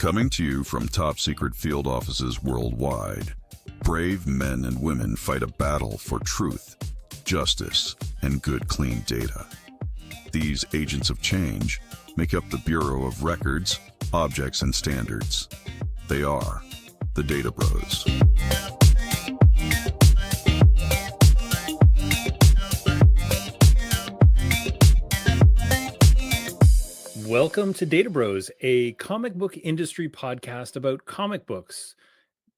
Coming to you from top secret field offices worldwide, brave men and women fight a battle for truth, justice, and good, clean data. These agents of change make up the Bureau of Records, Objects, and Standards. They are the Data B.R.O.S. Welcome to Data B.R.O.S, a comic book industry podcast about comic books,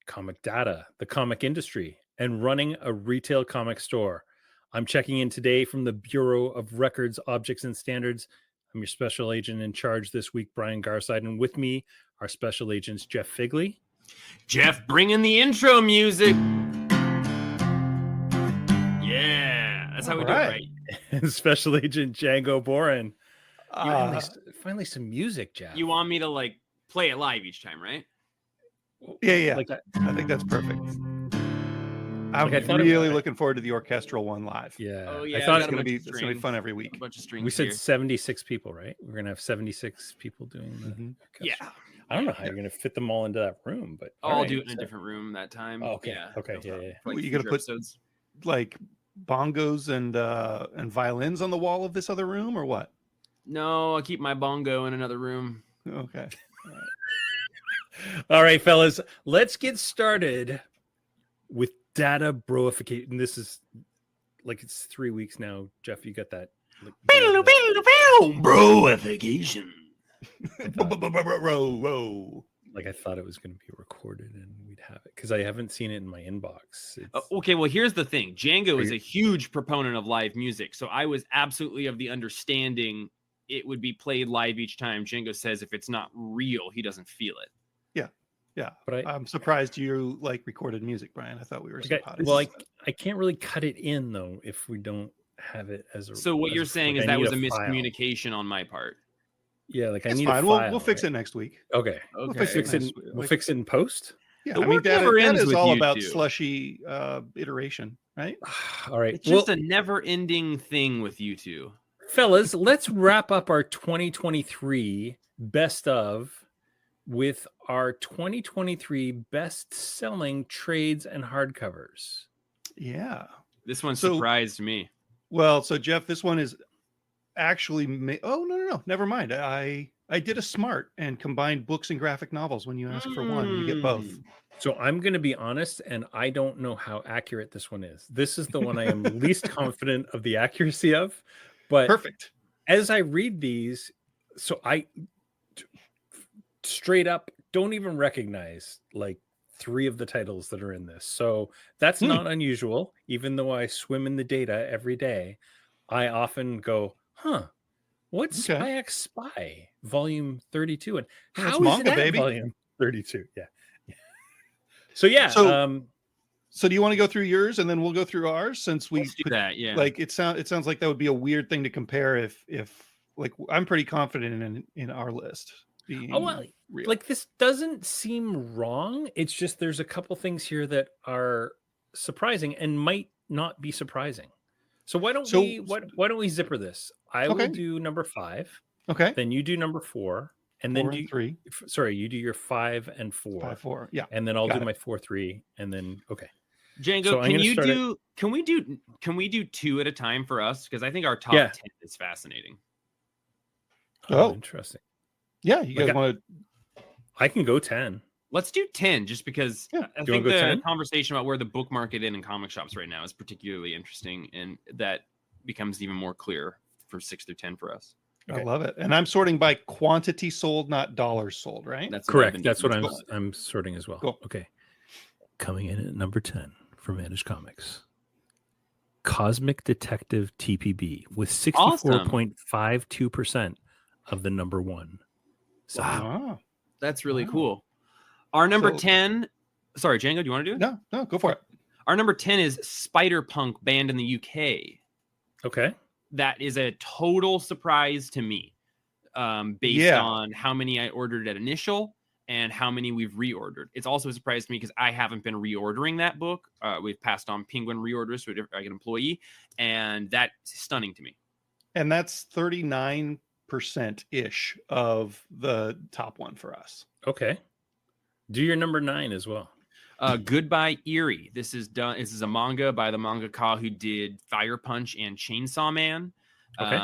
comic data, the comic industry, and running a retail comic store. I'm checking in today from the Bureau of Records, Objects, and Standards. I'm your special agent in charge this week, Brian Garside, and with me, our special agents, Jeff Figley. Jeff, bring in the intro music. Yeah, that's how we do it, right? And special agent Django Boren. Finally some music, Jeff. You want me to like play it live each time, right? Yeah. Like I think that's perfect. I'm really looking forward to the orchestral one live. Yeah. Oh yeah. I thought it's gonna be fun every week. A bunch of strings. We said here. 76 people, right? We're gonna have 76 people doing the orchestra. Yeah. I don't know how you're gonna fit them all into that room, but I'll do it in a different room that time. Oh, okay. Yeah. Okay. Yeah. Like You gotta future put episodes. like bongos and violins on the wall of this other room, or what? No, I'll keep my bongo in another room. Okay. All right, fellas, let's get started with Data B.R.O.Ification. This is like it's 3 weeks now. Jeff, you got that? Bro-Ification. Like I thought it was going to be recorded and we'd have it because I haven't seen it in my inbox. Okay, well, here's the thing. Django is a huge proponent of live music, so I was absolutely of the understanding it would be played live each time. Django says if it's not real, he doesn't feel it. Yeah. But I'm surprised you like recorded music, Brian. I thought we were I can't really cut it in though if we don't have it as a. So what you're saying is I that need was a file. miscommunication on my part. Yeah, like I it's need fine. a file. We'll fix it next week. Okay. Okay. We'll fix it. We'll fix it in post. Yeah, The I mean work never that ends is with all you about two. slushy iteration, right? All right. It's just a never-ending thing with you two. Fellas, let's wrap up our 2023 best of with our 2023 best-selling trades and hardcovers. Yeah. This one So- surprised me. Well, so Jeff, this one is actually no, never mind. I did a smart and combined books and graphic novels. When you ask for one, you get both. So I'm going to be honest, and I don't know how accurate this one is. This is the one I am least confident of the accuracy of. But Perfect. as I read these, so I straight up don't even recognize like 3 of the titles that are in this. So that's not unusual. Even though I swim in the data every day, I often go, what's Spy X Spy Volume 32? And Yeah, it's how is manga, that baby. Volume 32? Yeah. So yeah. So do you want to go through yours and then we'll go through ours since we Let's do that. Yeah. like it sounds like that would be a weird thing to compare if like I'm pretty confident in our list being real. Like this doesn't seem wrong. It's just there's a couple things here that are surprising and might not be surprising. So why don't we zipper this? I will do number 5. Okay. Then you do number 4, and then 4 and 3. Sorry, you do your 5 and 4. 5, 4. Yeah. And then I'll Got do it. my 4, 3, and then okay. Django, So can we do 2 at a time for us? Because I think our top 10 is fascinating. Oh. Interesting. Yeah, you guys want to I can go 10. Let's do 10 just because I you think wanna go the 10? conversation about where the book market in comic shops right now is particularly interesting, and that becomes even more clear for 6 through 10 for us. Okay. I love it. And I'm sorting by quantity sold, not dollars sold, right? That's Correct. That's what doing. I'm sorting as well. Cool. Okay. Coming in at number 10 from Managed Comics. Cosmic Detective TPB with 64.52% of the number 1. So, Wow. That's really Wow. cool. Our number So- 10. Sorry, Django, do you want to do it? No, go for it. Our number 10 is Spider-Punk, banned in the UK. okay. That is a total surprise to me, based on how many I ordered at initial and how many we've reordered. It's also a surprise to me because I haven't been reordering that book. We've passed on Penguin reorders to an employee, and that's stunning to me. And that's 39 ish of the top one for us. Okay. Do your number 9 as well. Goodbye Eerie. This is a manga by the mangaka who did Fire Punch and Chainsaw Man. Okay.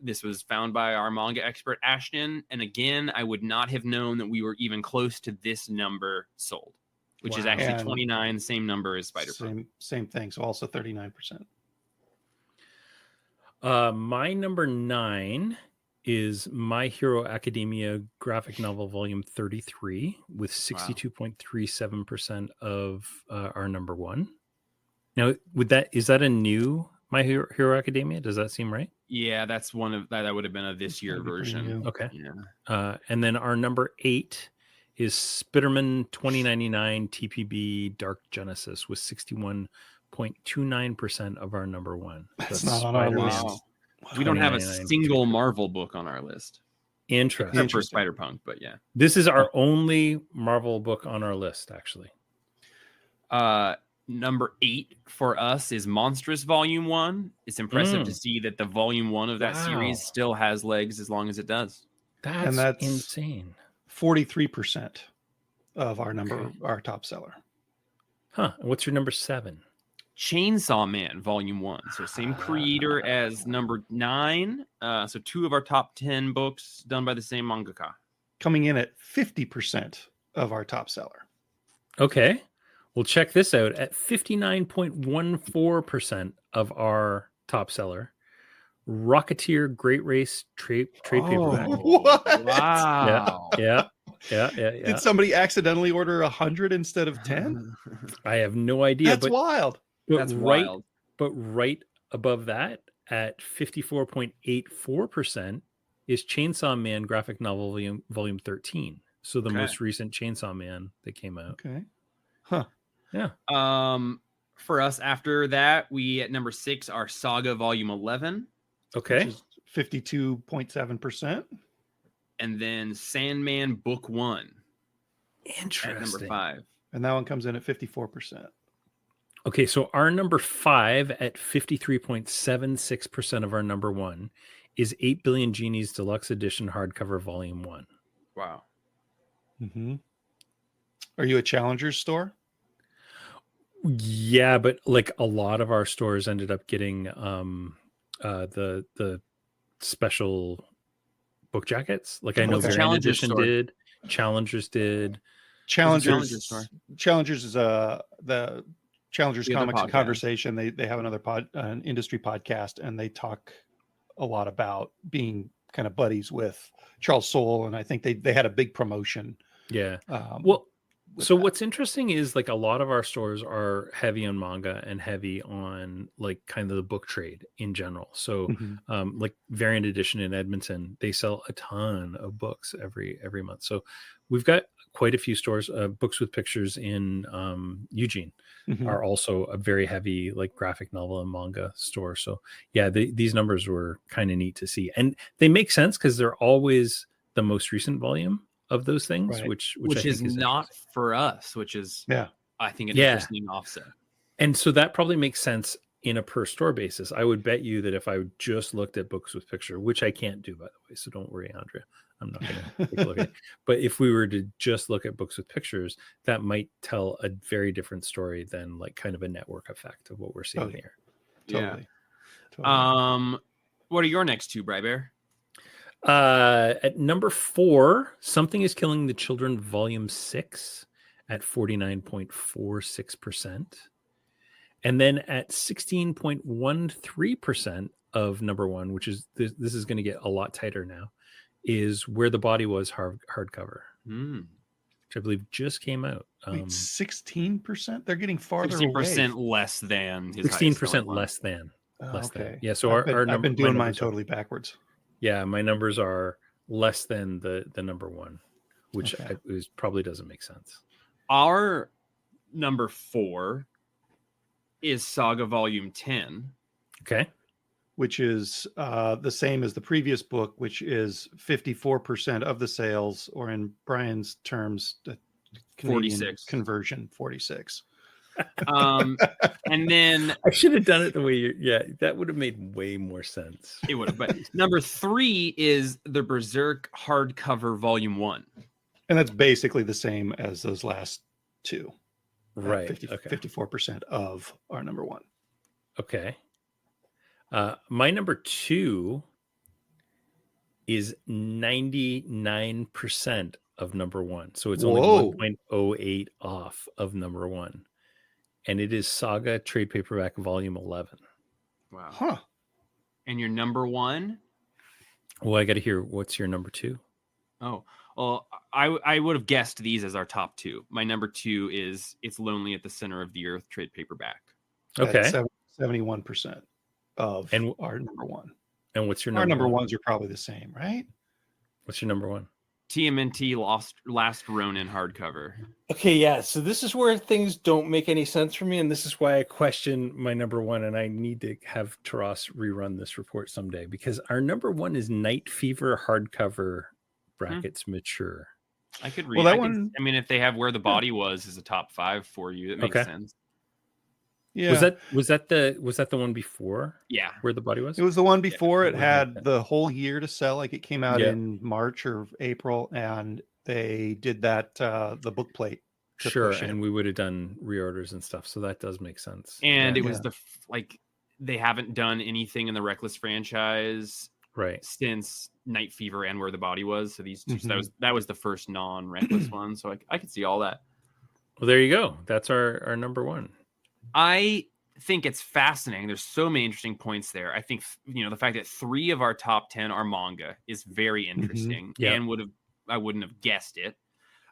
This was found by our manga expert Ashton, and again, I would not have known that we were even close to this number sold, which is actually And 29, same number as Spider Punk. Same thing. So also 39%. My number 9 is My Hero Academia graphic novel volume 33 with 62.37% of our number 1. Now, is that a new My Hero Academia? Does that seem right? Yeah, that's one of that would have been a this year version. Okay. Yeah. And then our number 8 is Spiderman 2099 TPB Dark Genesis with 61.29% of our number 1. That's not on our list. Wow. We don't have a single Marvel book on our list. Interesting. Except for Spider-Punk, but yeah. This is our only Marvel book on our list, actually. Number 8 for us is Monstrous Volume 1. It's impressive to see that the Volume 1 of that series still has legs as long as it does. That's insane. 43% of our top seller. Huh. What's your number 7? Chainsaw Man Volume 1. So same creator as number 9. So 2 of our top 10 books done by the same mangaka. Coming in at 50% of our top seller. Okay. Well, check this out. At 59.14% of our top seller, Rocketeer Great Race trade paperback. What? Wow. Yeah. Did somebody accidentally order 100 instead of 10? I have no idea. That's wild. That's wild. But right above that, at 54.84%, is Chainsaw Man graphic novel volume 13. So the most recent Chainsaw Man that came out. Okay. Huh. Yeah. For us after that, we at number 6 are Saga Volume 11. Okay. Which is 52.7%. And then Sandman Book 1. Interesting. At number 5. And that one comes in at 54%. Okay, so our number 5 at 53.76% of our number 1 is 8 Billion Genies Deluxe Edition hardcover volume 1. Wow. Mm-hmm. Are you a Challenger's store? Yeah, but like a lot of our stores ended up getting the special book jackets. Like I know Variant Edition did, Challengers did. Challengers is the Challengers Comics and Conversation. They have an industry podcast, and they talk a lot about being kind of buddies with Charles Soule, and I think they had a big promotion. Yeah. So what's interesting is like a lot of our stores are heavy on manga and heavy on like kind of the book trade in general. So like Variant Edition in Edmonton, they sell a ton of books every month. So we've got quite a few stores. Books with Pictures in Eugene are also a very heavy like graphic novel and manga store. So yeah, these numbers were kind of neat to see, and they make sense because they're always the most recent volume of those things, which is not for us, which is I think an interesting offset. And so that probably makes sense in a per store basis. I would bet you that if I just looked at Books with Picture, which I can't do by the way, so don't worry, Andrea, I'm not going to take a look at it. But if we were to just look at Books with Pictures, that might tell a very different story than like kind of a network effect of what we're seeing here. Totally. What are your next two, Brybear? At number 4, Something is Killing the Children Volume 6 at 49.46%. And then at 16.13% of number 1, which is this is going to get a lot tighter now, is Where the Body Was hardcover, which I believe just came out. Wait, 16%? They're getting farther 16% away. less than his 16% less than. Yeah, so I've been doing mine totally backwards. Yeah, my numbers are less than the number 1, which probably doesn't make sense. Our number 4 is Saga Volume 10. Okay. Which is the same as the previous book, which is 54% of the sales, or in Brian's terms, the Canadian 46 conversion, 46. And then I should have done it the way that would have made way more sense. It would have. But number 3 is the Berserk hardcover volume 1. And that's basically the same as those last two. Right. 54% of our number 1. Okay. My number 2 is 99% of number 1. So it's only 1.08 off of number 1. And it is Saga Trade Paperback Volume 11. Wow. Huh. And your number 1? Well, I got to hear, what's your number 2? Oh, well, I would have guessed these as our top 2. My number 2 is It's Lonely at the Center of the Earth Trade Paperback. Okay. 71% of our number 1. And what's your number? Our number 1? ones are probably the same, right? What's your number 1? TMNT Last Ronin hardcover. Okay, yeah. So this is where things don't make any sense for me, and this is why I question my number 1, and I need to have Taras rerun this report someday, because our number 1 is Night Fever hardcover brackets mature. I could read well, that one. I mean, if they have Where the Body Was as a top 5 for you, it makes sense. Yeah. Was that the one before? Yeah. Where the Body Was? It was the one before. It had the whole year to sell. Like it came out in March or April, and they did that the book plate. Sure, and we would have done reorders and stuff, so that does make sense. And it was they haven't done anything in the Reckless franchise since Night Fever and Where the Body Was. So these two, so that was the first non-Reckless one. So I could see all that. Well, there you go. That's our number 1. I think it's fascinating. There's so many interesting points there. I think the fact that 3 of our top 10 are manga is very interesting, and I wouldn't have guessed it.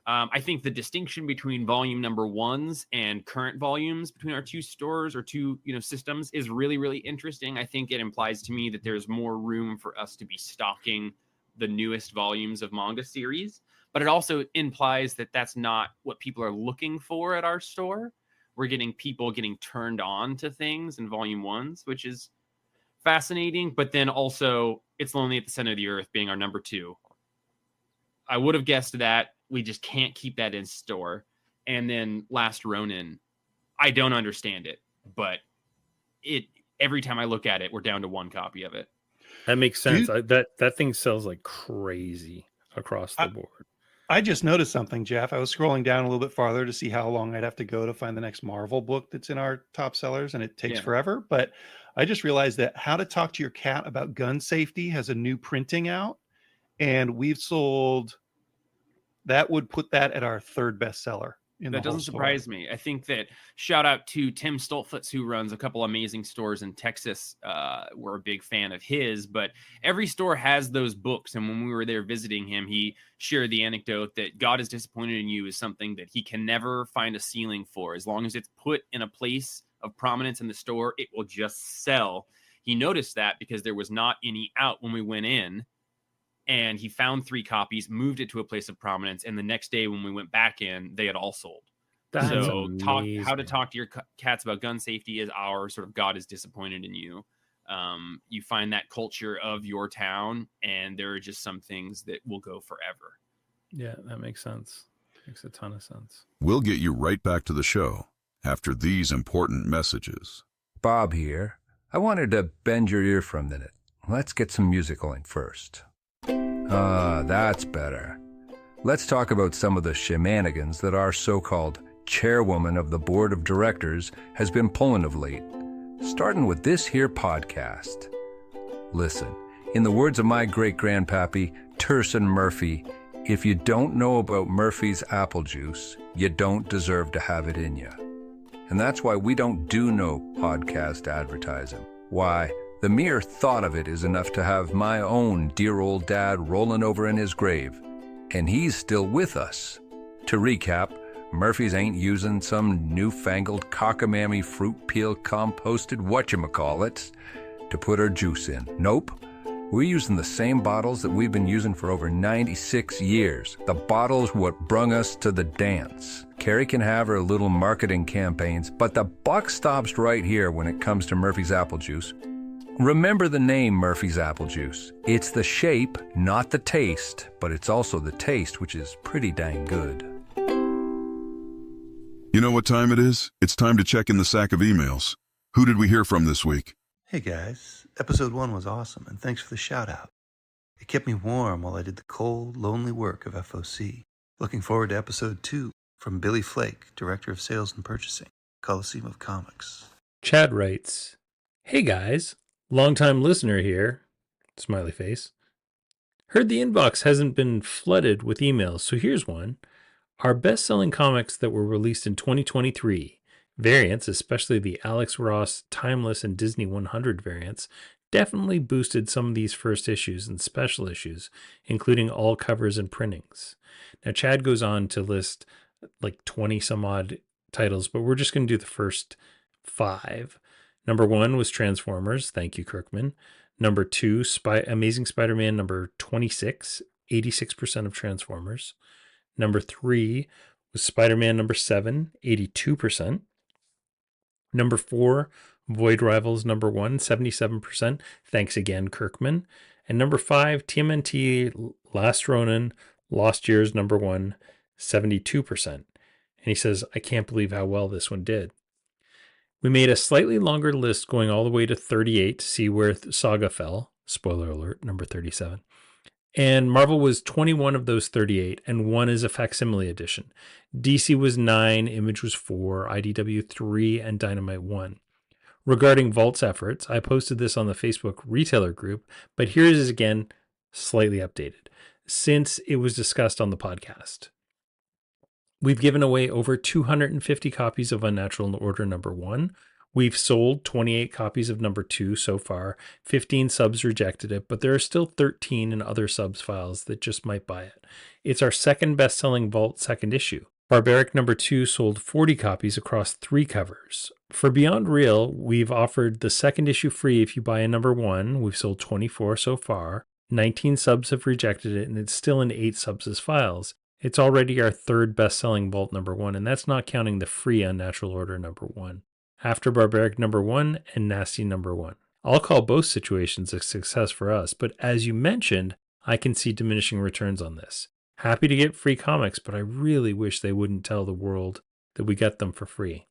I think the distinction between volume number 1s and current volumes between our 2 stores or 2 systems is really, really interesting. I think it implies to me that there's more room for us to be stocking the newest volumes of manga series, but it also implies that that's not what people are looking for at our store. We're getting people getting turned on to things in volume 1s, which is fascinating. But then also It's Lonely at the Center of the Earth being our number 2. I would have guessed that. We just can't keep that in store. And then Last Ronin, I don't understand it, but every time I look at it, we're down to 1 copy of it. That makes sense. That thing sells like crazy across the board. I just noticed something, Jeff. I was scrolling down a little bit farther to see how long I'd have to go to find the next Marvel book that's in our top sellers, and it takes forever. But I just realized that How to Talk to Your Cat About Gun Safety has a new printing out, and we've sold. That would put that at our 3rd bestseller. That doesn't surprise me. I think that shout out to Tim Stoltfutz, who runs a couple amazing stores in Texas. We're a big fan of his, but every store has those books. And when we were there visiting him, he shared the anecdote that God is disappointed in you is something that he can never find a ceiling for. As long as it's put in a place of prominence in the store, it will just sell. He noticed that because there was not any out when we went in. And he found 3 copies, moved it to a place of prominence, and the next day when we went back in, they had all sold. That's amazing. How to Talk to Your Cats About Gun Safety is our sort of God is disappointed in you. You find that culture of your town, and there are just some things that will go forever. Yeah, that makes sense. Makes a ton of sense. We'll get you right back to the show after these important messages. Bob here. I wanted to bend your ear for a minute. Let's get some music going first. That's better. Let's talk about some of the shenanigans that our so-called chairwoman of the board of directors has been pulling of late, starting with this here podcast. Listen, in the words of my great-grandpappy, Turson Murphy, if you don't know about Murphy's apple juice, you don't deserve to have it in you. And that's why we don't do no podcast advertising. Why? The mere thought of it is enough to have my own dear old dad rolling over in his grave. And he's still with us. To recap, Murphy's ain't using some newfangled cockamamie fruit peel composted whatchamacallits to put our juice in. Nope. We're using the same bottles that we've been using for over 96 years. The bottles what brung us to the dance. Carrie can have her little marketing campaigns, but the buck stops right here when it comes to Murphy's apple juice. Remember the name Murphy's Apple Juice. It's the shape, not the taste, but it's also the taste, which is pretty dang good. You know what time it is? It's time to check in the sack of emails. Who did we hear from this week? Hey guys, episode 1 was awesome, and thanks for the shout out. It kept me warm while I did the cold, lonely work of FOC. Looking forward to episode 2 from Billy Flake, Director of Sales and Purchasing, Coliseum of Comics. Chad writes, "Hey guys, longtime listener here, smiley face. Heard the inbox hasn't been flooded with emails, so here's one. Our best-selling comics that were released in 2023, variants, especially the Alex Ross Timeless and Disney 100 variants, definitely boosted some of these first issues and special issues, including all covers and printings." Now, Chad goes on to list like 20 some odd titles, but we're just going to do the first 5. Number 1 was Transformers. Thank you, Kirkman. Number 2, Amazing Spider-Man number 26, 86% of Transformers. Number 3 was Spider-Man number 7, 82%. Number 4, Void Rivals number 1, 77%. Thanks again, Kirkman. And number 5, TMNT Last Ronin, Lost Years number 1, 72%. And he says, I can't believe how well this one did. We made a slightly longer list going all the way to 38 to see where Saga fell. Spoiler alert, number 37. And Marvel was 21 of those 38, and 1 is a facsimile edition. DC was 9, Image was 4, IDW 3, and Dynamite 1. Regarding Vault's efforts, I posted this on the Facebook retailer group, but here it is again, slightly updated, since it was discussed on the podcast. We've given away over 250 copies of Unnatural Order number 1. We've sold 28 copies of number 2 so far. 15 subs rejected it, but there are still 13 in other subs files that just might buy it. It's our second best-selling Vault second issue. Barbaric number 2 sold 40 copies across 3 covers. For Beyond Real, we've offered the second issue free if you buy a number 1. We've sold 24 so far. 19 subs have rejected it, and it's still in 8 subs as files. It's already our third best-selling Vault number 1, and that's not counting the free Unnatural Order number 1. After Barbaric number 1 and Nasty number 1. I'll call both situations a success for us, but as you mentioned, I can see diminishing returns on this. Happy to get free comics, but I really wish they wouldn't tell the world that we get them for free.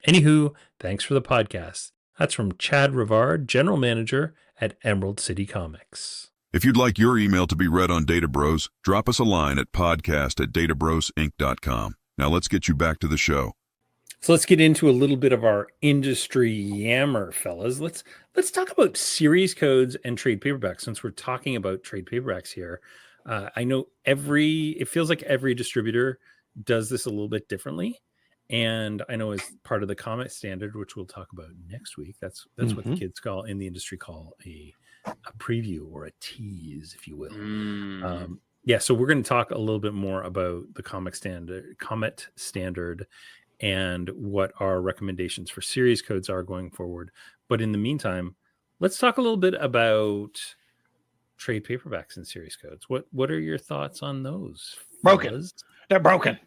Anywho, thanks for the podcast. That's from Chad Rivard, General Manager at Emerald City Comics. If you'd like your email to be read on Data Bros, drop us a line at podcast@databrosinc.com. Now let's get you back to the show. So let's get into a little bit of our industry yammer, fellas. Let's talk about series codes and trade paperbacks, since we're talking about trade paperbacks here. I know it feels like every distributor does this a little bit differently. And I know as part of the comic standard, which we'll talk about next week, that's what the kids in the industry call a preview or a tease, if you will. So we're going to talk a little bit more about the comet standard and what our recommendations for series codes are going forward. But in the meantime, let's talk a little bit about trade paperbacks and series codes. What are your thoughts on those? Broken. Fellas? They're broken.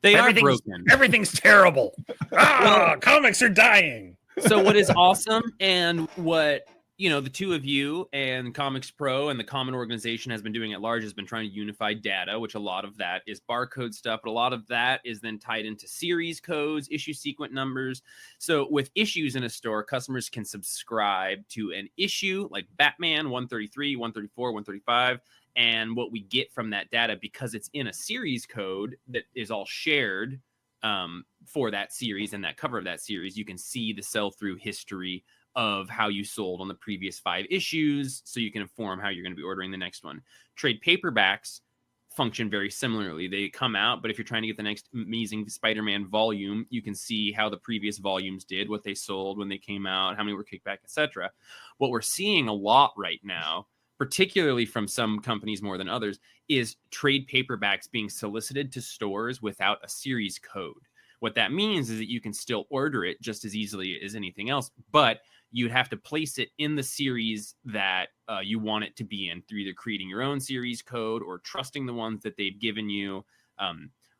They are broken. Everything's terrible. Comics are dying. So what is awesome, and what the two of you and Comics Pro and the common organization has been doing at large has been trying to unify data, which a lot of that is barcode stuff, but a lot of that is then tied into series codes, issue sequence numbers. So with issues in a store, customers can subscribe to an issue like Batman 133, 134, 135. And what we get from that data, because it's in a series code that is all shared for that series and that cover of that series, you can see the sell-through history of how you sold on the previous 5 issues, so you can inform how you're going to be ordering the next one. Trade paperbacks function very similarly. They come out, but if you're trying to get the next Amazing Spider-Man volume, you can see how the previous volumes did, what they sold when they came out, how many were kicked back, etc. What we're seeing a lot right now, particularly from some companies more than others, is trade paperbacks being solicited to stores without a series code. What that means is that you can still order it just as easily as anything else, but you'd have to place it in the series that you want it to be in through either creating your own series code or trusting the ones that they've given you.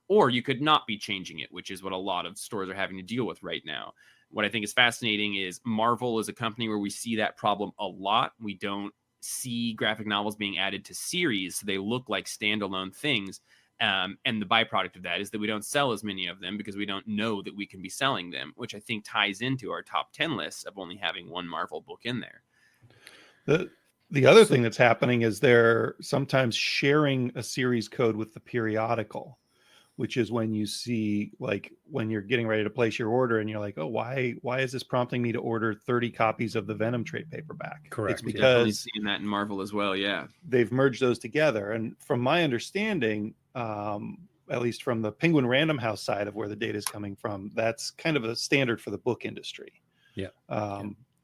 Or you could not be changing it, which is what a lot of stores are having to deal with right now. What I think is fascinating is Marvel is a company where we see that problem a lot. We don't see graphic novels being added to series, so they look like standalone things. And the byproduct of that is that we don't sell as many of them because we don't know that we can be selling them, which I think ties into our top 10 lists of only having one Marvel book in there. The other thing that's happening is they're sometimes sharing a series code with the periodical, which is when you see, like, when you're getting ready to place your order and you're like, oh, why is this prompting me to order 30 copies of the Venom trade paperback? Correct. It's because seeing that in Marvel as well. Yeah. They've merged those together. And from my understanding, at least from the Penguin Random House side of where the data is coming from, that's kind of a standard for the book industry. Yeah.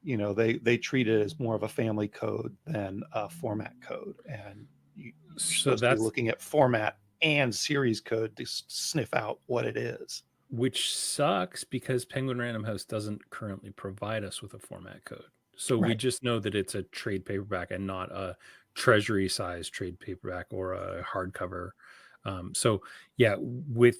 You know, they treat it as more of a family code than a format code. And you're supposed to be looking at format and series code to sniff out what it is. Which sucks because Penguin Random House doesn't currently provide us with a format code. So we just know that it's a trade paperback and not a treasury size trade paperback or a hardcover. So yeah, with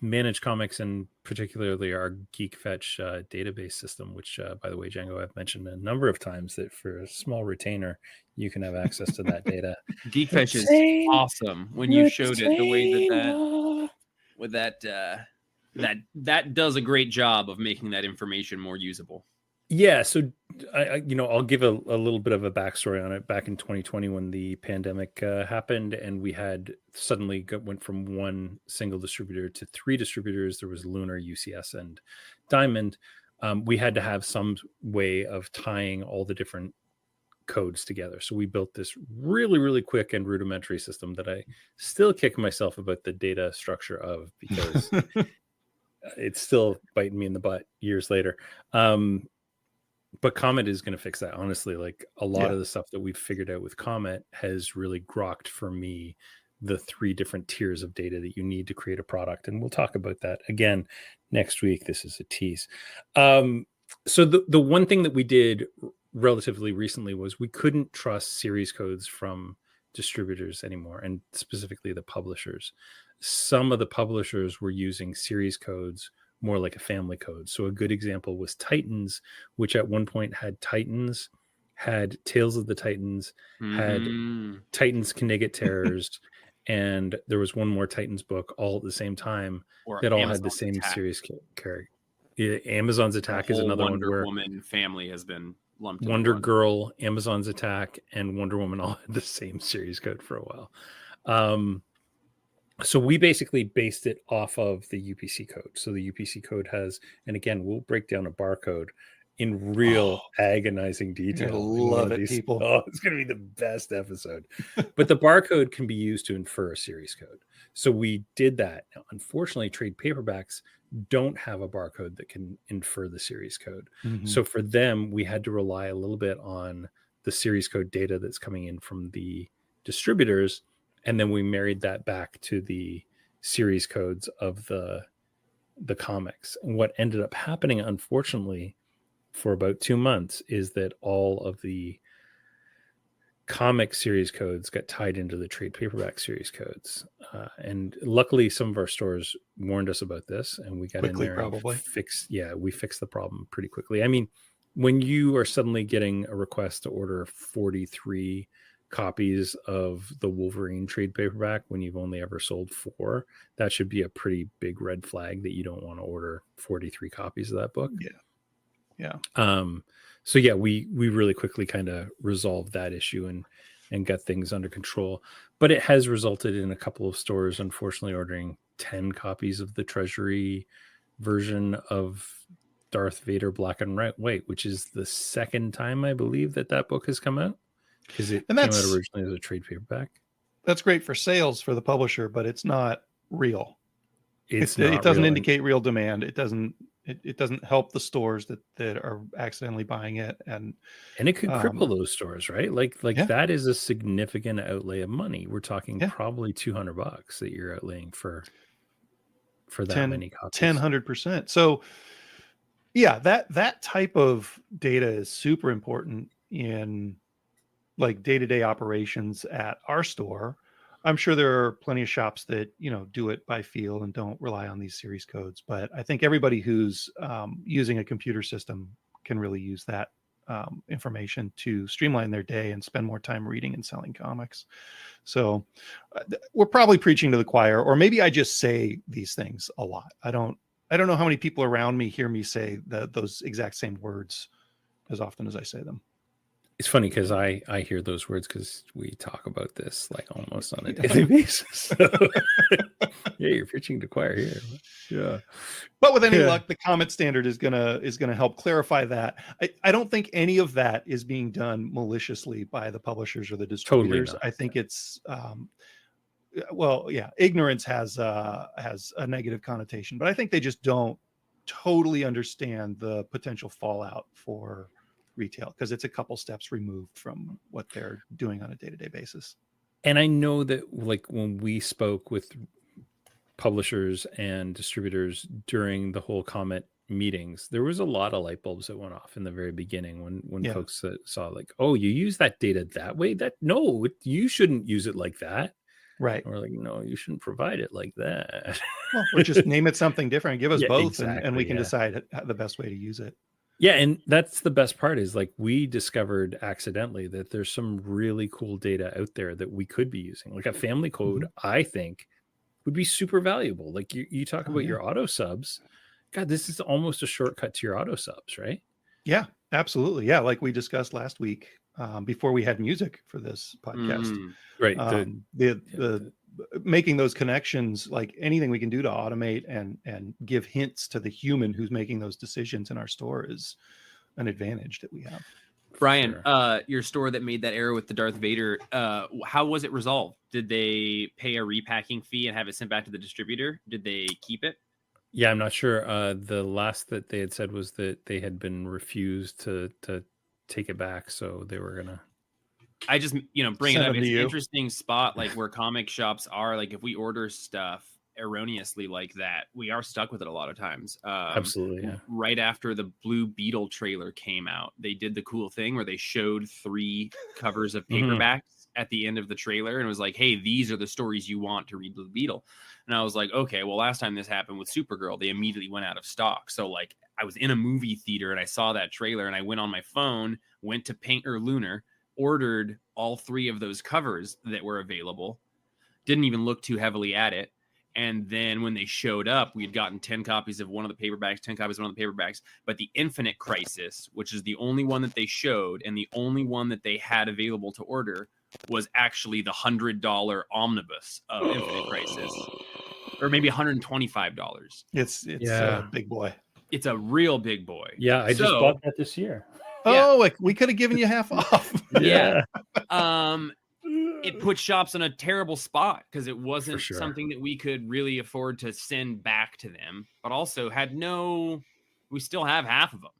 Managed Comics and particularly our Geek Fetch database system, which by the way, Django, I've mentioned a number of times that for a small retainer, you can have access to that data. Geek Fetch is awesome. When you showed it, the way that does a great job of making that information more usable. Yeah, so I'll give a little bit of a backstory on it. Back in 2020, when the pandemic happened, and we had suddenly went from one single distributor to 3 distributors. There was Lunar, UCS, and Diamond. We had to have some way of tying all the different codes together. So we built this really, really quick and rudimentary system that I still kick myself about the data structure of, because it's still biting me in the butt years later. But Comet is going to fix that. Honestly, like a lot of the stuff that we've figured out with Comet has really grokked for me the 3 different tiers of data that you need to create a product. And we'll talk about that again next week. This is a tease. So the one thing that we did relatively recently was we couldn't trust series codes from distributors anymore, and specifically the publishers. Some of the publishers were using series codes more like a family code. So a good example was Titans, which at one point had Titans, had Tales of the Titans, had Titans Can They Get Terrors, and there was one more Titans book all at the same time that all had the same series character. Yeah, Amazon's Attack is another one where Wonder Woman family has been lumped. Wonder Girl, Amazon's Attack, and Wonder Woman all had the same series code for a while. So we basically based it off of the UPC code. So the UPC code has, and again, we'll break down a barcode in real agonizing detail. I love it, people. Oh, it's going to be the best episode. But the barcode can be used to infer a series code. So we did that. Now, unfortunately, trade paperbacks don't have a barcode that can infer the series code. Mm-hmm. So for them, we had to rely a little bit on the series code data that's coming in from the distributors. And then we married that back to the series codes of the comics. And what ended up happening, unfortunately, for about 2 months is that all of the comic series codes got tied into the trade paperback series codes. And luckily, some of our stores warned us about this, and we got quickly, in there probably. and we fixed the problem pretty quickly. I mean, when you are suddenly getting a request to order 43 copies of the Wolverine trade paperback when you've only ever sold 4, that should be a pretty big red flag that you don't want to order 43 copies of that book. Yeah. So yeah, we really quickly kind of resolved that issue and got things under control. But it has resulted in a couple of stores, unfortunately, ordering 10 copies of the Treasury version of Darth Vader Black and White, which is the second time I believe that book has come out. Because it came out originally as a trade paperback. That's great for sales for the publisher, but it's not real. It doesn't indicate real demand. It doesn't help the stores that are accidentally buying it, and it could cripple those stores, right? Like that is a significant outlay of money. We're talking probably $200 that you're outlaying for that many copies. 100%. So yeah, that type of data is super important in like day-to-day operations at our store. I'm sure there are plenty of shops that, do it by feel and don't rely on these series codes. But I think everybody who's using a computer system can really use that information to streamline their day and spend more time reading and selling comics. So we're probably preaching to the choir, or maybe I just say these things a lot. I don't know how many people around me hear me say those exact same words as often as I say them. It's funny because I hear those words because we talk about this like almost on a daily basis. So, yeah, you're preaching to choir here. Yeah, but with any luck, the comment standard is gonna help clarify that. I don't think any of that is being done maliciously by the publishers or the distributors. Totally, I think it's ignorance has a negative connotation, but I think they just don't totally understand the potential fallout for retail because it's a couple steps removed from what they're doing on a day-to-day basis. And I know that like when we spoke with publishers and distributors during the whole comment meetings, there was a lot of light bulbs that went off in the very beginning when folks saw like, oh, you use that data that way? You shouldn't use it like that. Right. Or like, no, you shouldn't provide it like that. Well, or just name it something different. Give us both, exactly, and we can decide the best way to use it. Yeah, and that's the best part is like we discovered accidentally that there's some really cool data out there that we could be using. Like a family code, I think, would be super valuable. Like you talk about your auto subs. God, this is almost a shortcut to your auto subs, right? Yeah, absolutely. Yeah, like we discussed last week before we had music for this podcast. Right. The making those connections, like anything we can do to automate and give hints to the human who's making those decisions in our store is an advantage that we have. Brian, your store that made that error with the Darth Vader, how was it resolved? Did they pay a repacking fee and have it sent back to the distributor? Did they keep it? Yeah, I'm not sure. The last that they had said was that they had been refused to take it back, so they were gonna. I just bring it up. It's an interesting spot, like where comic shops are. Like if we order stuff erroneously like that, we are stuck with it a lot of times. Absolutely. Yeah. Right after the Blue Beetle trailer came out, they did the cool thing where they showed 3 covers of paperbacks at the end of the trailer, and it was like, hey, these are the stories you want to read Blue Beetle. And I was like, okay, well, last time this happened with Supergirl, they immediately went out of stock. So like I was in a movie theater and I saw that trailer and I went on my phone, went to Paint or Lunar, ordered all 3 of those covers that were available, didn't even look too heavily at it. And then when they showed up, we had gotten 10 copies of one of the paperbacks, 10 copies of one of the paperbacks. But the Infinite Crisis, which is the only one that they showed and the only one that they had available to order, was actually the $100 omnibus of Infinite Crisis, or maybe $125. It's a big boy. It's a real big boy. Yeah, I just bought that this year. Oh, like we could have given you half off. Yeah. It put shops in a terrible spot because it wasn't something that we could really afford to send back to them, but also we still have half of them.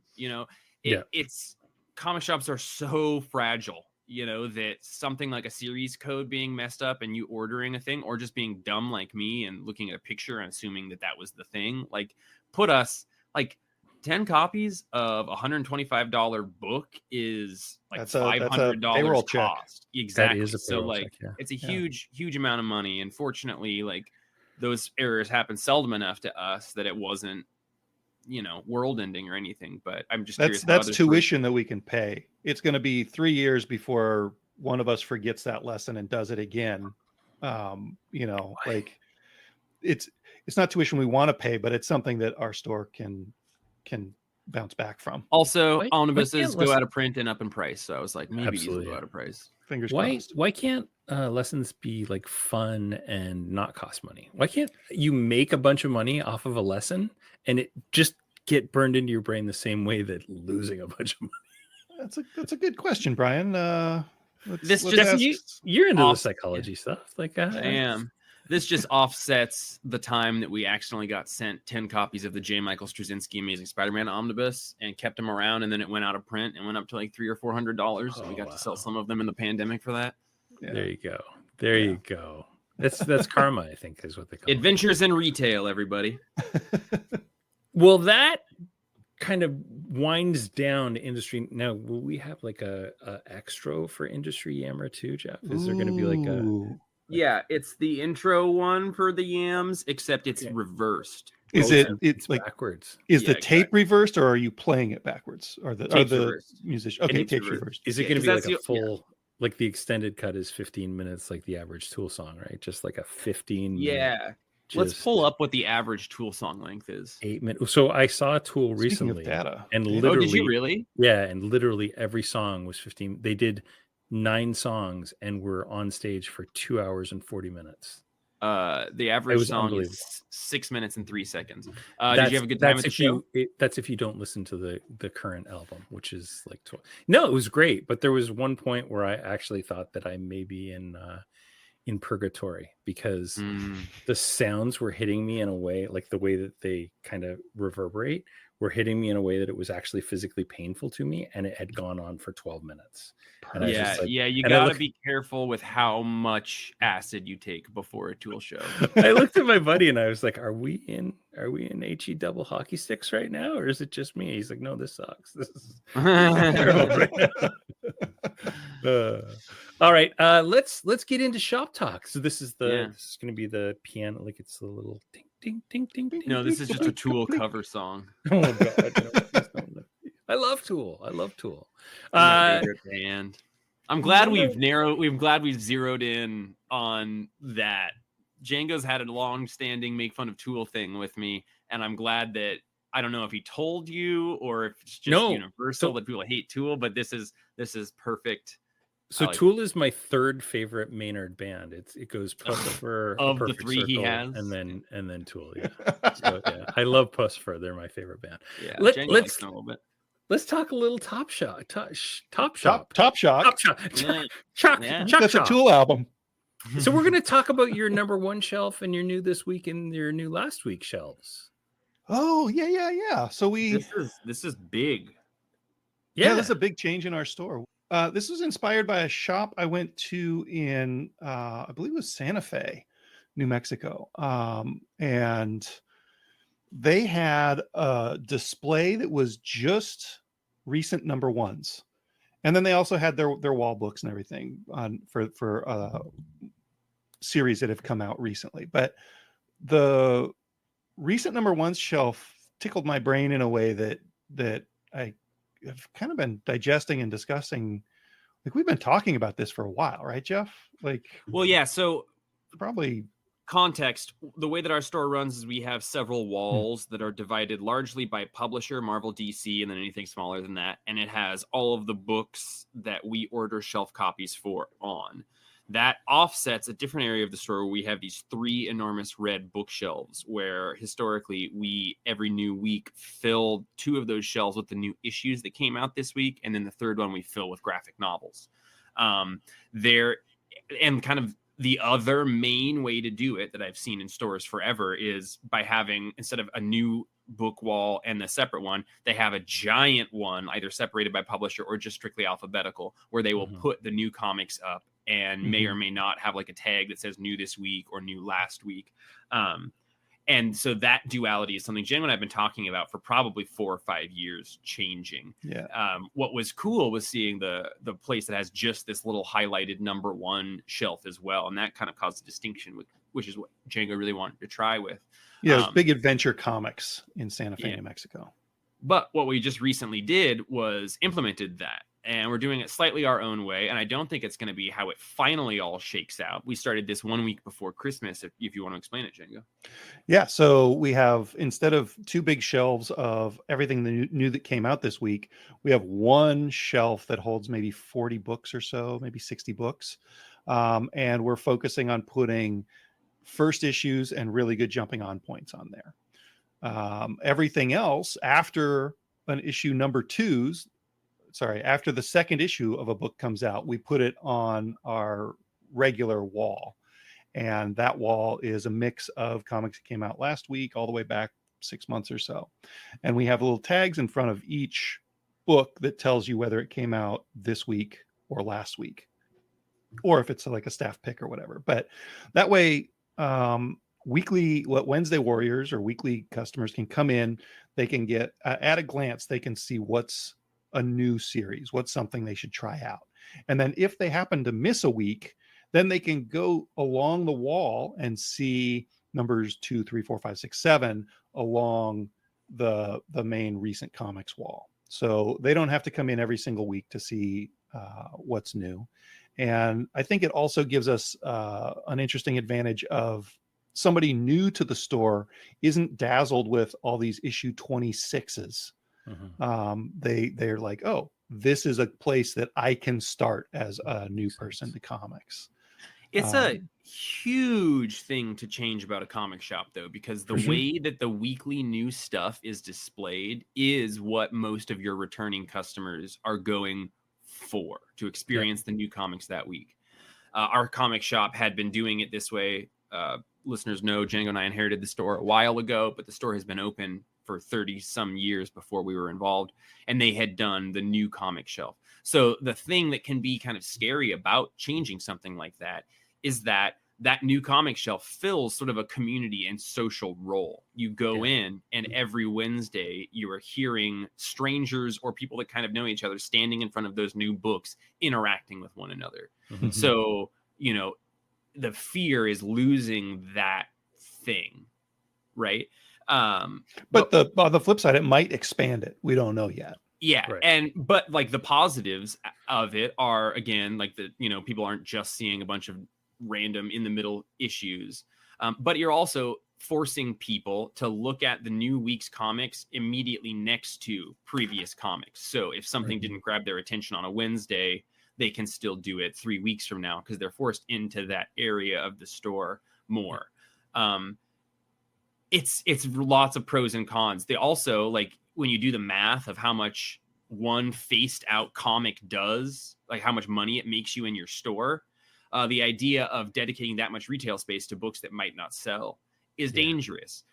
It's comic shops are so fragile, that something like a series code being messed up and you ordering a thing, or just being dumb like me and looking at a picture and assuming that was the thing, like put us like 10 copies of a $125 book is like $500 cost. Exactly. That is a so check, it's a huge amount of money. And fortunately, like those errors happen seldom enough to us that it wasn't, world ending or anything. But I'm just curious. That's tuition that we can pay. It's going to be 3 years before one of us forgets that lesson and does it again. Like it's not tuition we want to pay, but it's something that our store can bounce back from. Also, omnibuses go out of print and up in price. So I was like, maybe these will go out of price. Fingers crossed. Why can't lessons be like fun and not cost money? Why can't you make a bunch of money off of a lesson and it just get burned into your brain the same way that losing a bunch of money? That's a good question, Brian. You're into the psychology stuff. Like I am. This just offsets the time that we accidentally got sent 10 copies of the J. Michael Straczynski Amazing Spider-Man omnibus and kept them around, and then it went out of print and went up to like $300 or $400. And we got to sell some of them in the pandemic for that. Yeah. There you go. That's karma, I think, is what they call Adventures in retail, everybody. Well, that kind of winds down industry. Now, will we have like a extra for industry Yammer too, Jeff? Is there going to be like Yeah, it's the intro one for the Yams, except it's reversed. Is it's like backwards? Is the tape reversed, or are you playing it backwards? Or the musician? Okay, tape's reversed. Is it going to be like a full, like the extended cut is 15 minutes, like the average Tool song, right? Just like a 15. Yeah. Let's pull up what the average Tool song length is. 8 minutes. So I saw a Tool recently, data, and literally, did you really? Yeah, and literally every song was 15. They did 9 songs and were on stage for 2 hours and 40 minutes. The average song is 6 minutes and 3 seconds. Did you have a good time at the show? That's if you don't listen to the current album, which is like 12. No, it was great, but there was one point where I actually thought that I may be in purgatory, because the sounds were hitting me in a way, like the way that they kind of reverberate were hitting me in a way that it was actually physically painful to me, and it had gone on for 12 minutes. And you gotta be careful with how much acid you take before a Tool show. I looked at my buddy and I was like, are we in HE double hockey sticks right now, or is it just me? He's like, no, this sucks. This is terrible right now. All right, let's get into shop talk. So this is going to be the piano, like it's a little ding ding ding ding ding. No, this is just a Tool cover song. Oh god, no. I love Tool. My favorite band. I'm glad we've zeroed in on that. Django's had a long-standing make fun of Tool thing with me, and I'm glad that, I don't know if he told you or if it's just universal that people hate Tool, but this is perfect. So Tool is my third favorite Maynard band. It goes Pussifer of the 3 he has, and then Tool. Yeah, so yeah, I love Pussifer. They're my favorite band. Yeah, let's a little bit. Let's talk a little Top Shop. Top Shop. That's a Tool album. So we're going to talk about your number 1 shelf and your new this week and your new last week shelves. Oh yeah. So this is big. Yeah, this is a big change in our store. This was inspired by a shop I went to in I believe it was Santa Fe, New Mexico, and they had a display that was just recent number 1s, and then they also had their wall books and everything on for series that have come out recently. But the recent number 1s shelf tickled my brain in a way that I have kind of been digesting and discussing. Like, we've been talking about this for a while, right, Jeff? Like, well, yeah. So probably context, the way that our store runs is we have several walls that are divided largely by publisher, Marvel, DC, and then anything smaller than that. And it has all of the books that we order shelf copies for on. That offsets a different area of the store where we have these 3 enormous red bookshelves where historically we, every new week, fill 2 of those shelves with the new issues that came out this week. And then the third one we fill with graphic novels. And kind of the other main way to do it that I've seen in stores forever is by having, instead of a new book wall and a separate one, they have a giant one, either separated by publisher or just strictly alphabetical, where they will put the new comics up and may or may not have like a tag that says new this week or new last week. And so that duality is something Jen and I have been talking about for probably 4 or 5 years, changing. Yeah. What was cool was seeing the place that has just this little highlighted number 1 shelf as well. And that kind of caused a distinction, which is what Django really wanted to try with. Yeah, it was Big Adventure Comics in Santa Fe, New Mexico. But what we just recently did was implemented that. And we're doing it slightly our own way. And I don't think it's going to be how it finally all shakes out. We started this 1 week before Christmas, if you want to explain it, Django. Yeah, so we have, instead of 2 big shelves of everything new that came out this week, we have 1 shelf that holds maybe 40 books or so, maybe 60 books. And we're focusing on putting first issues and really good jumping on points on there. Everything else after an issue number 2's, after the second issue of a book comes out, we put it on our regular wall. And that wall is a mix of comics that came out last week all the way back 6 months or so. And we have little tags in front of each book that tells you whether it came out this week or last week, or if it's like a staff pick or whatever. But that way, Wednesday warriors or weekly customers can come in, they can get at a glance, they can see what's a new series, what's something they should try out. And then if they happen to miss a week, then they can go along the wall and see numbers 2, 3, 4, 5, 6, 7 along the main recent comics wall. So they don't have to come in every single week to see what's new. And I think it also gives us an interesting advantage of somebody new to the store isn't dazzled with all these issue 26s. They're like, oh, this is a place that I can start as a new person to comics. It's a huge thing to change about a comic shop, though, because the way that the weekly new stuff is displayed is what most of your returning customers are going for, to experience the new comics that week. Our comic shop had been doing it this way. Listeners know Django and I inherited the store a while ago, but the store has been open for 30 some years before we were involved, and they had done the new comic shelf. So the thing that can be kind of scary about changing something like that is that that new comic shelf fills sort of a community and social role. You go in, and every Wednesday you are hearing strangers or people that kind of know each other standing in front of those new books, interacting with one another. So, you know, the fear is losing that thing, right? But on the flip side, it might expand it. We don't know yet. Yeah. Right. But like the positives of it are, again, like people aren't just seeing a bunch of random in the middle issues, but you're also forcing people to look at the new week's comics immediately next to previous comics. So if something didn't grab their attention on a Wednesday, they can still do it 3 weeks from now because they're forced into that area of the store more. It's lots of pros and cons. They also, like, when you do the math of how much one faced out comic does, like how much money it makes you in your store, the idea of dedicating that much retail space to books that might not sell is dangerous.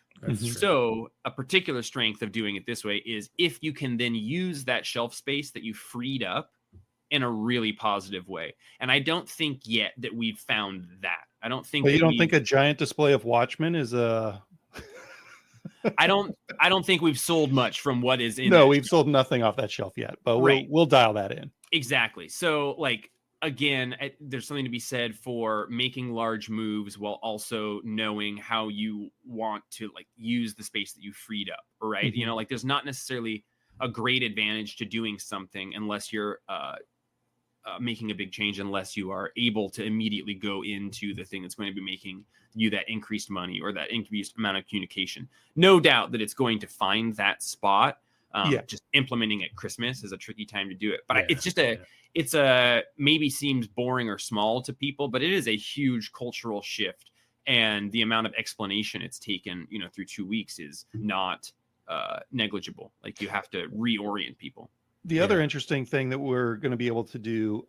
So a particular strength of doing it this way is if you can then use that shelf space that you freed up in a really positive way. And I don't think yet that we've found that. I don't think. But you don't think a giant display of Watchmen is a... I don't think we've sold much from what is in. No, we've sold nothing off that shelf yet, but we'll dial that in. Exactly. So, like, again, there's something to be said for making large moves while also knowing how you want to, like, use the space that you freed up, right? You know, like, there's not necessarily a great advantage to doing something unless you're making a big change, unless you are able to immediately go into the thing that's going to be making you that increased money or that increased amount of communication. No doubt that it's going to find that spot. Just implementing at Christmas is a tricky time to do it. But it's just it's maybe seems boring or small to people, but it is a huge cultural shift. And the amount of explanation it's taken, through 2 weeks is not negligible. Like, you have to reorient people. The other interesting thing that we're going to be able to do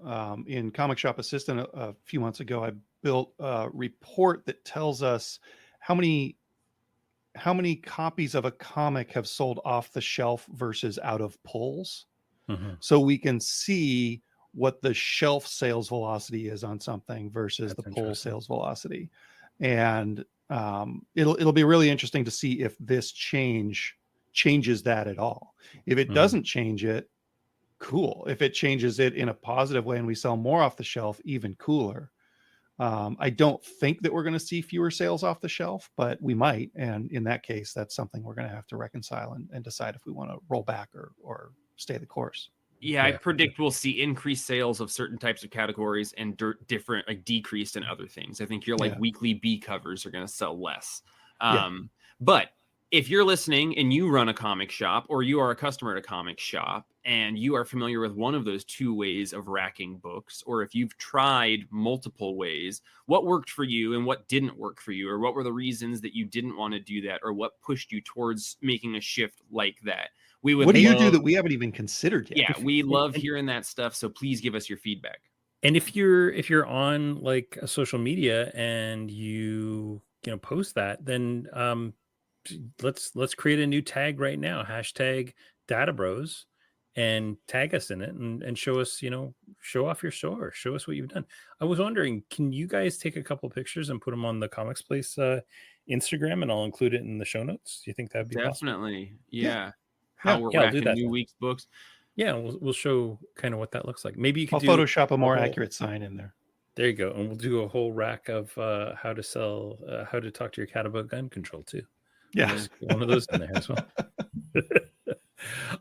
in Comic Shop Assistant a few months ago, I built a report that tells us how many copies of a comic have sold off the shelf versus out of pulls. So we can see what the shelf sales velocity is on something versus the pull sales velocity. And it'll be really interesting to see if this changes that at all. If it doesn't change it, cool. If it changes it in a positive way and we sell more off the shelf, even cooler. I don't think that we're going to see fewer sales off the shelf, but we might. And in that case, that's something we're going to have to reconcile and decide if we want to roll back or stay the course. Yeah, I predict we'll see increased sales of certain types of categories and different, like, decreased in other things. I think your weekly B covers are going to sell less. But if you're listening and you run a comic shop, or you are a customer at a comic shop and you are familiar with one of those two ways of racking books, or if you've tried multiple ways, what worked for you and what didn't work for you, or what were the reasons that you didn't want to do that, or what pushed you towards making a shift like that? What do you do that we haven't even considered yet? Yeah, we love hearing that stuff. So please give us your feedback. And if you're on, like, a social media and you post that, then let's create a new tag right now, hashtag Data Bros, and tag us in it and show us, show off your store, show us what you've done. I was wondering, can you guys take a couple pictures and put them on the Comics Place Instagram, and I'll include it in the show notes? Do you think that'd be definitely possible? Yeah. How we're racking new week's books. Yeah, we'll show kind of what that looks like. Maybe you can I'll Photoshop a more accurate sign in there. There you go. And we'll do a whole rack of how to talk to your cat about gun control too. Yeah. There's one of those in there as well.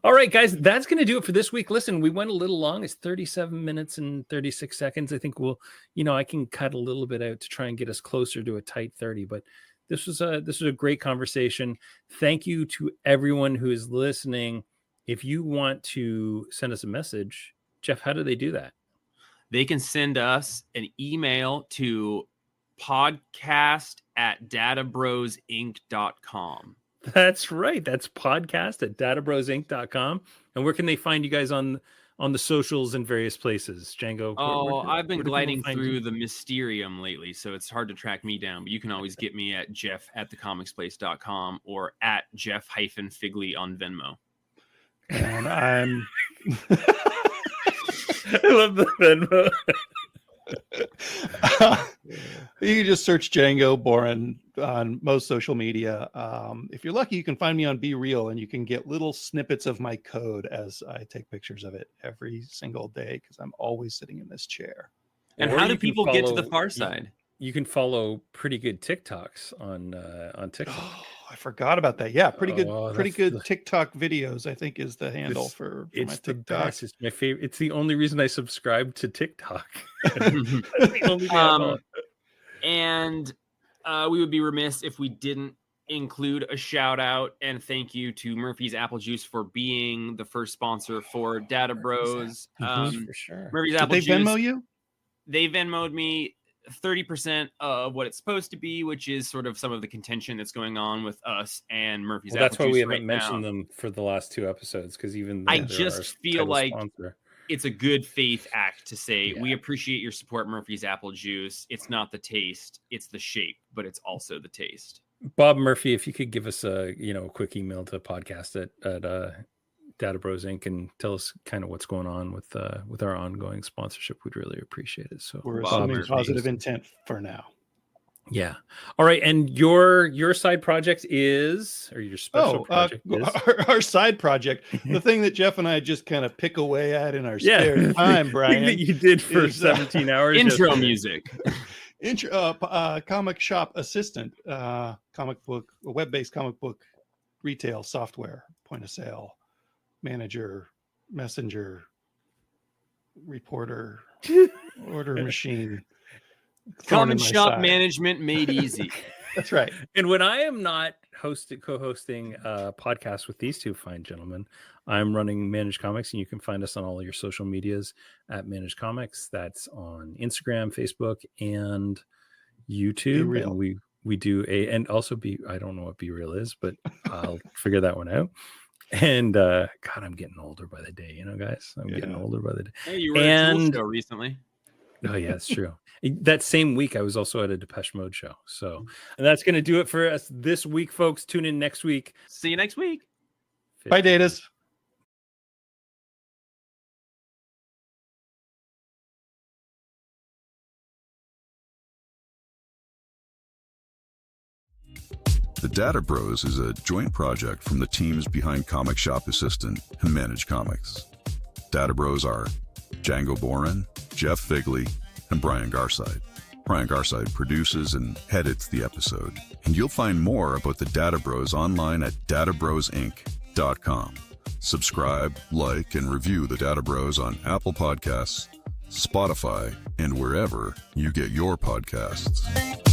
All right, guys, that's going to do it for this week. Listen, we went a little long. It's 37 minutes and 36 seconds. I think I can cut a little bit out to try and get us closer to a tight 30, but this was a great conversation. Thank you to everyone who is listening. If you want to send us a message, Jeff, how do they do that? They can send us an email to podcast@databrosinc.com. That's right. That's podcast@databrosinc.com. And where can they find you guys on the socials and various places? Django? I've been gliding through the Mysterium lately, so it's hard to track me down. But you can always get me at jeff@thecomicsplace.com or at Jeff-Figley on Venmo. And I'm... I love the Venmo. You can just search Django Boren on most social media. If you're lucky, you can find me on Be Real, and you can get little snippets of my code as I take pictures of it every single day because I'm always sitting in this chair. And how do people get to the far side? You can follow pretty good TikToks on TikTok. Oh, I forgot about that. Yeah, pretty good TikTok videos, I think, is the handle for my TikTok. It's my favorite. It's the only reason I subscribe to TikTok. That's the only thing and we would be remiss if we didn't include a shout out and thank you to Murphy's Apple Juice for being the first sponsor for Data Bros. For sure. Murphy's Did Apple they Juice. Venmo you? They Venmo'd me 30% of what it's supposed to be, which is sort of some of the contention that's going on with us and Murphy's Apple Juice. That's why we haven't mentioned them for the last 2 episodes, because even I just feel like sponsor. It's a good faith act to say, we appreciate your support, Murphy's Apple Juice. It's not the taste, it's the shape, but it's also the taste. Bob Murphy, if you could give us a quick email to podcast at Data Bros Inc. and tell us kind of what's going on with our ongoing sponsorship, we'd really appreciate it. So we're assuming positive intent for now. Yeah. All right. And your side project is, or your special project is? Our side project, the thing that Jeff and I just kind of pick away at in our spare time, Brian. That you did for 17 hours. Intro music. Comic shop assistant, web-based comic book retail software, point of sale, manager, messenger, reporter, order machine. Common shop management made easy. That's right. And when I am not co-hosting a podcast with these two fine gentlemen, I'm running Managed Comics, and you can find us on all your social medias at Managed Comics. That's on Instagram, Facebook, and YouTube. And we do and also I don't know what Be Real is, but I'll figure that one out. And God, I'm getting older by the day, guys. I'm getting older by the day. Hey, you were at a Tool show recently. Oh yeah, it's true. That same week, I was also at a Depeche Mode show. So, and that's going to do it for us this week, folks. Tune in next week. See you next week. Bye, Datas. The Data Bros is a joint project from the teams behind Comic Shop Assistant and Managed Comics. Data Bros are Django Boren, Jeff Figley, and Brian Garside. Brian Garside produces and edits the episode. And you'll find more about the Data Bros online at databrosinc.com. Subscribe, like, and review the Data Bros on Apple Podcasts, Spotify, and wherever you get your podcasts.